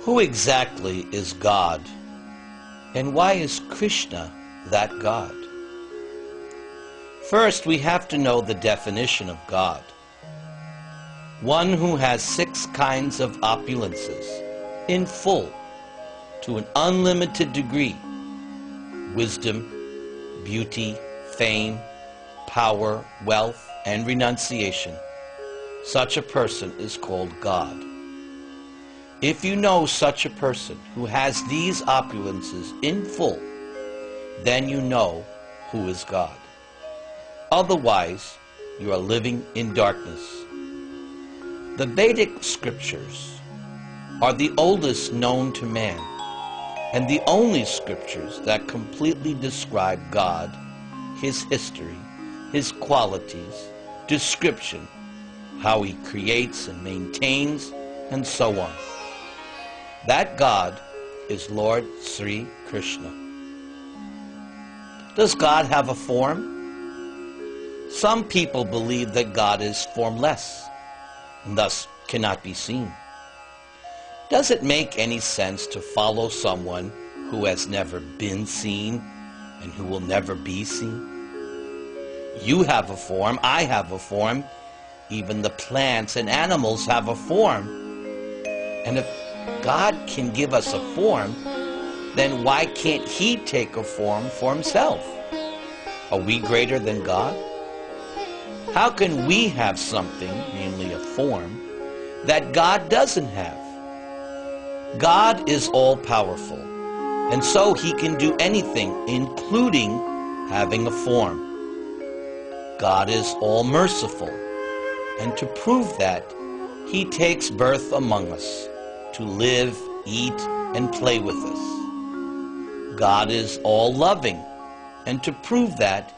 Who exactly is God? And why is Krishna that God? First, we have to know the definition of God. One who has 6 kinds of opulences in full to an unlimited degree: wisdom, beauty, fame, power, wealth, and renunciation. Such a person is called God. If you know such a person who has these opulences in full, then you know who is God. Otherwise, you are living in darkness. The Vedic scriptures are the oldest known to man, and the only scriptures that completely describe God, His history, His qualities, description, how He creates and maintains, and so on. That God is Lord Sri Krishna. Does God have a form? Some people believe that God is formless, and thus cannot be seen. Does it make any sense to follow someone who has never been seen and who will never be seen? You have a form, I have a form, even the plants and animals have a form. And if God can give us a form, then why can't He take a form for Himself? Are we greater than God? How can we have something, namely a form, that God doesn't have? God is all-powerful, and so He can do anything, including having a form. God is all-merciful, and to prove that, He takes birth among us, to live, eat, and play with us. God is all-loving, and to prove that,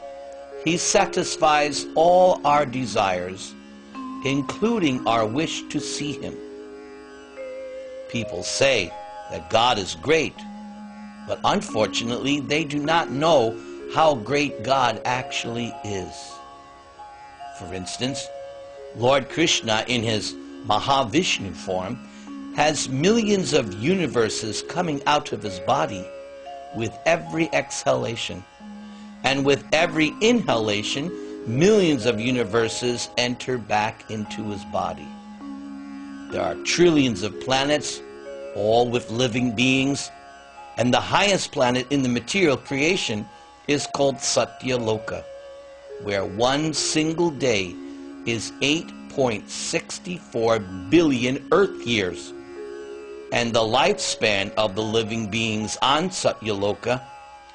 He satisfies all our desires, including our wish to see Him. People say that God is great, but unfortunately they do not know how great God actually is. For instance, Lord Krishna in His Mahavishnu form has millions of universes coming out of His body with every exhalation. And with every inhalation, millions of universes enter back into His body. There are trillions of planets, all with living beings, and the highest planet in the material creation is called Satyaloka, where one single day is 8.64 billion Earth years, and the lifespan of the living beings on Satyaloka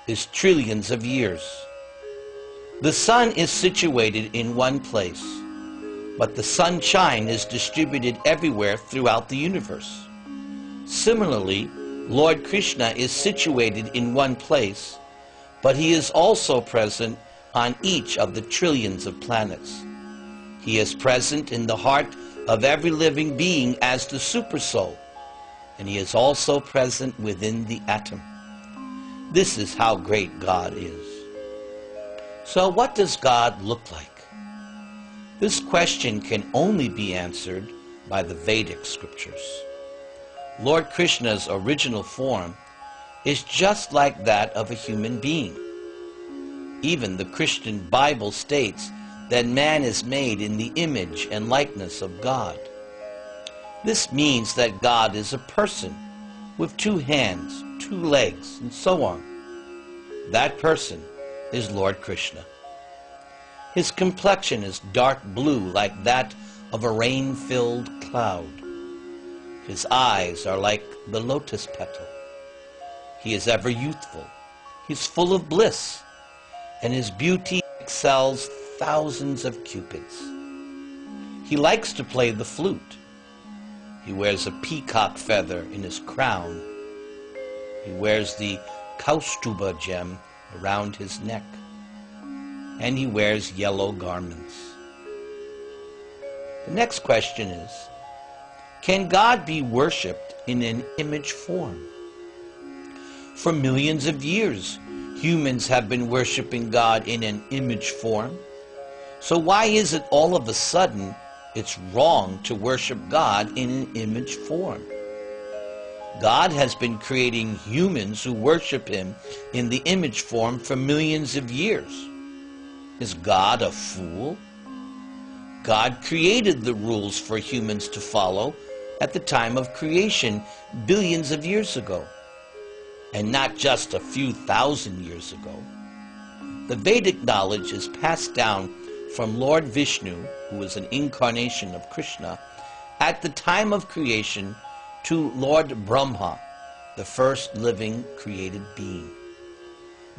is trillions of years. The sun is situated in one place, but the sunshine is distributed everywhere throughout the universe. Similarly, Lord Krishna is situated in one place, but He is also present on each of the trillions of planets. He is present in the heart of every living being as the Supersoul, and He is also present within the atom. This is how great God is. So what does God look like? This question can only be answered by the Vedic scriptures. Lord Krishna's original form is just like that of a human being. Even the Christian Bible states that man is made in the image and likeness of God. This means that God is a person with 2 hands, 2 legs, and so on. That person is Lord Krishna. His complexion is dark blue like that of a rain-filled cloud. His eyes are like the lotus petal. He is ever youthful. He's full of bliss, and his beauty excels thousands of cupids. He likes to play the flute. He wears a peacock feather in his crown. He wears the Kaustuba gem around his neck, and he wears yellow garments. The next question is, can God be worshipped in an image form? For millions of years, humans have been worshiping God in an image form. So why is it all of a sudden it's wrong to worship God in an image form? God has been creating humans who worship him in the image form for millions of years. Is God a fool? God created the rules for humans to follow at the time of creation billions of years ago, and not just a few thousand years ago. The Vedic knowledge is passed down from Lord Vishnu, who was an incarnation of Krishna, at the time of creation to Lord Brahma, the first living created being.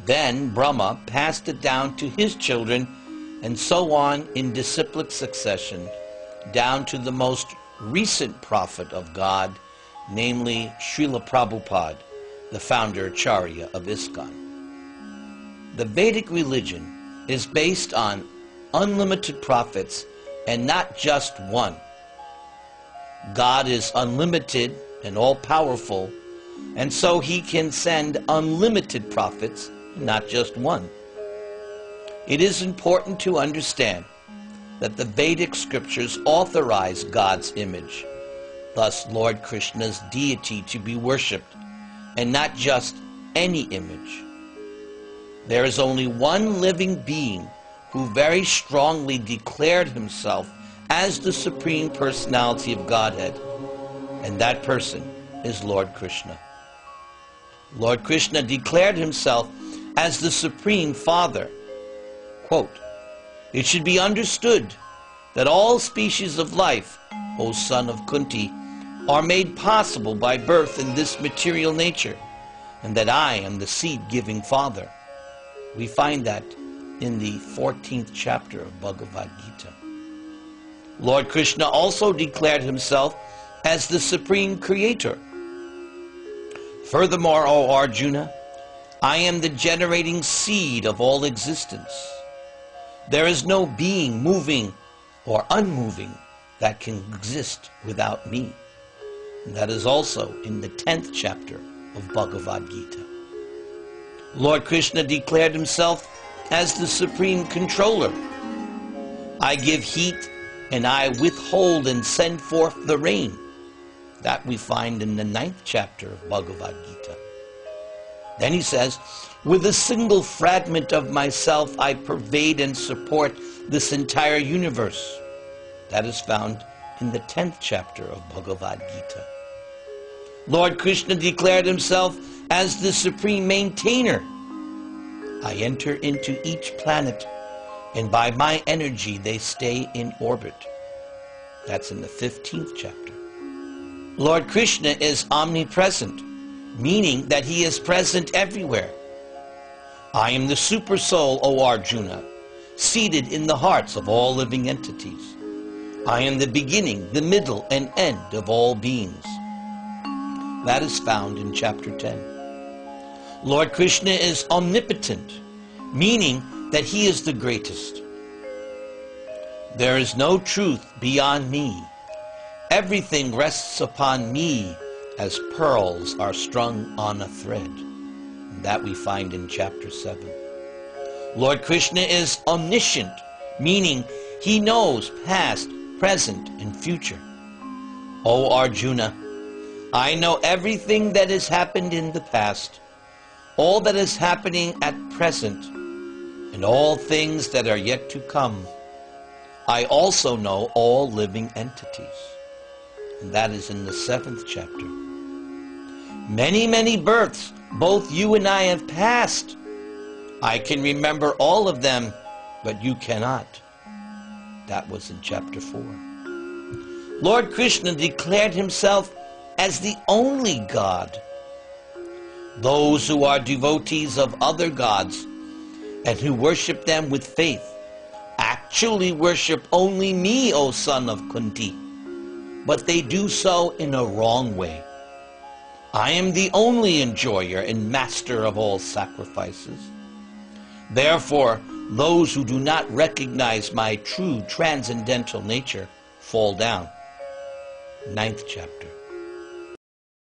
Then Brahma passed it down to his children, and so on in disciplic succession, down to the most recent prophet of God, namely Srila Prabhupada, the founder Acharya of ISKCON. The Vedic religion is based on unlimited prophets and not just one. God is unlimited and all-powerful, and so he can send unlimited prophets, not just one. It is important to understand that the Vedic scriptures authorize God's image, thus Lord Krishna's deity, to be worshipped, and not just any image. There is only one living being who very strongly declared himself as the Supreme Personality of Godhead, and that person is Lord Krishna. Lord Krishna declared himself as the Supreme Father. Quote, "It should be understood that all species of life, O son of Kunti, are made possible by birth in this material nature, and that I am the seed-giving Father." We find that in the 14th chapter of Bhagavad Gita. Lord Krishna also declared himself as the Supreme Creator. Furthermore, O Arjuna, I am the generating seed of all existence. There is no being moving or unmoving that can exist without me. And that is also in the 10th chapter of Bhagavad Gita. Lord Krishna declared himself as the Supreme Controller. I give heat and I withhold and send forth the rain. That we find in the 9th chapter of Bhagavad Gita. Then he says, with a single fragment of myself I pervade and support this entire universe. That is found in the 10th chapter of Bhagavad Gita. Lord Krishna declared himself as the Supreme Maintainer. I enter into each planet, and by my energy they stay in orbit. That's in the 15th chapter. Lord Krishna is omnipresent, meaning that he is present everywhere. I am the super soul, O Arjuna, seated in the hearts of all living entities. I am the beginning, the middle, and end of all beings. That is found in chapter 10. Lord Krishna is omnipotent, meaning that he is the greatest. There is no truth beyond me. Everything rests upon me as pearls are strung on a thread. That we find in chapter 7. Lord Krishna is omniscient, meaning he knows past, present, and future. O Arjuna, I know everything that has happened in the past, all that is happening at present, and all things that are yet to come. I also know all living entities. And that is in the 7th chapter. Many, many births both you and I have passed. I can remember all of them, but you cannot. That was in chapter 4. Lord Krishna declared himself as the only God. Those who are devotees of other gods and who worship them with faith actually worship only me, O son of Kunti, but they do so in a wrong way. I am the only enjoyer and master of all sacrifices. Therefore, those who do not recognize my true transcendental nature fall down. 9th chapter.